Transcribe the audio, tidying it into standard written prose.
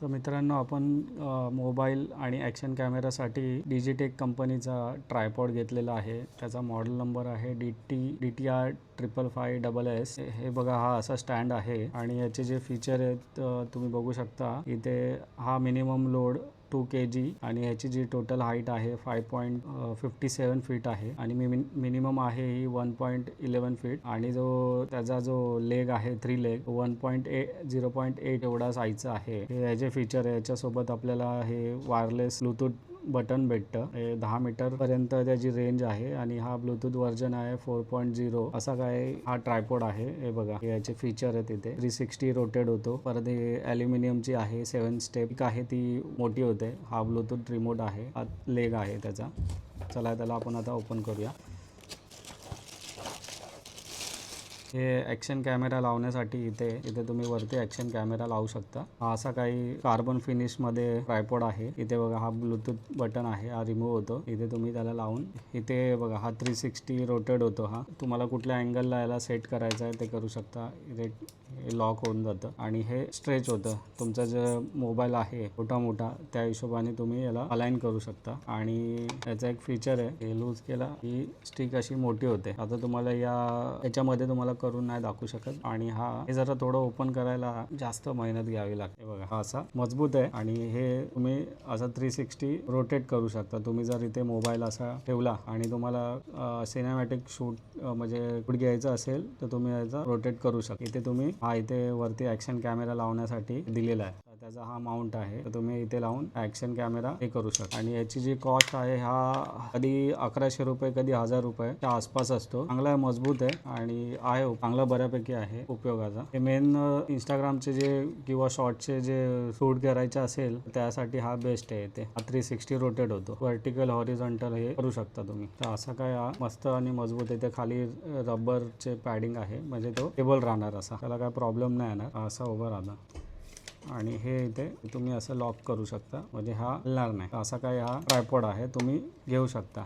तर मित्रांनो, आपण मोबाईल आणि ॲक्शन कॅमेरासाठी डिजिटेक कंपनीचा ट्रायपॉड घेतलेला आहे. त्याचा मॉडेल नंबर आहे DTR 555SS. हे बघा, हा असा स्टँड आहे आणि याचे जे फीचर आहेत तुम्ही बघू शकता. इथे हा मिनिमम लोड 2 kg आणि याची जी टोटल हाईट आहे 5.57 फीट आहे आणि मिनिमम आहे ही 1.11 फीट आणि त्याचा जो लेग आहे 3 लेग 0.8 एवढा साईजचा आहे. हे याचे फीचर आहे. याच्यासोबत आपल्याला हे वायरलेस ब्लूटूथ बटन भेटतं. 10 मीटर पर्यंत त्याची रेंज आहे आणि हा ब्लूटूथ व्हर्जन आहे 4.0 असा काय हा ट्रायपॉड आहे. हे बघा, याचे फीचर आहे. तिथे 360 रोटेट होतो. परत हे ॲल्युमिनियमची आहे, 7 स्टेप आहे, ती मोठी होते. हा ब्लूटूथ रिमोट आहे, हा लेग आहे त्याचा. चला त्याला आपण आता ओपन करूया. हे ॲक्शन कॅमेरा लावण्यासाठी इथे तुम्ही वरती ॲक्शन कॅमेरा लावू शकता. हा असा काही कार्बन फिनिशमध्ये ट्रायपॉड आहे. इथे बघा, हा ब्लूटूथ बटन आहे, हा रिमूव्ह होतो. इथे तुम्ही त्याला लावून इथे बघा, हा 360 रोटेट होतो. हा तुम्हाला कुठल्या अँगलला याला सेट करायचं आहे ते करू शकता. इथे हे लॉक होऊन जातं आणि हे स्ट्रेच होतं. तुमचा जो मोबाईल आहे मोठा त्या हिशोबाने तुम्ही याला अलाइन करू शकता. आणि याचा एक फीचर आहे, हे लूज केला ही स्टिक अशी मोठी होते. आता तुम्हाला याच्यामध्ये तुम्हाला करून नाही दाखवू शकत. आणि हे जरा थोडं ओपन करायला जास्त मेहनत घ्यावी लागते. बघा, हा असा मजबूत आहे आणि हे तुम्ही असं 360 रोटेट करू शकता. तुम्ही जर इथे मोबाईल असा ठेवला आणि तुम्हाला सिनेमॅटिक शूट म्हणजे शूट घ्यायचं असेल तर तुम्ही याचा रोटेट करू शकता. इथे तुम्ही इथे वरती ॲक्शन कॅमेरा लावण्यासाठी दिलेला आहे. त्याचा हा माउंट आहे, तर तुम्ही इथे लावून ॲक्शन कॅमेरा हे करू शकता. आणि याची जी कॉस्ट आहे कधी 1100 रुपये कधी 1000 रुपयाच्या आसपास असतो. चांगला मजबूत आहे आणि चांगला बऱ्यापैकी आहे उपयोगाचा. हे मेन इंस्टाग्रामचे किंवा शॉर्टचे जे शूट करायचे असेल त्यासाठी हा बेस्ट आहे. इथे 360 रोटेट होतो. व्हर्टिकल हॉरिझॉन्टल हे करू शकता तुम्ही. तर असा काय मस्त आणि मजबूत आहे. ते खाली रबरचे पॅडिंग आहे, म्हणजे तो टेबल राहणार, असा त्याला काय प्रॉब्लेम नाही येणार. असा उभा राहणार आणि हे इथे तुम्ही असं लॉक करू शकता, म्हणजे हा हलणार नाही. असा काय हा ट्रायपॉड आहे, तुम्ही घेऊ शकता.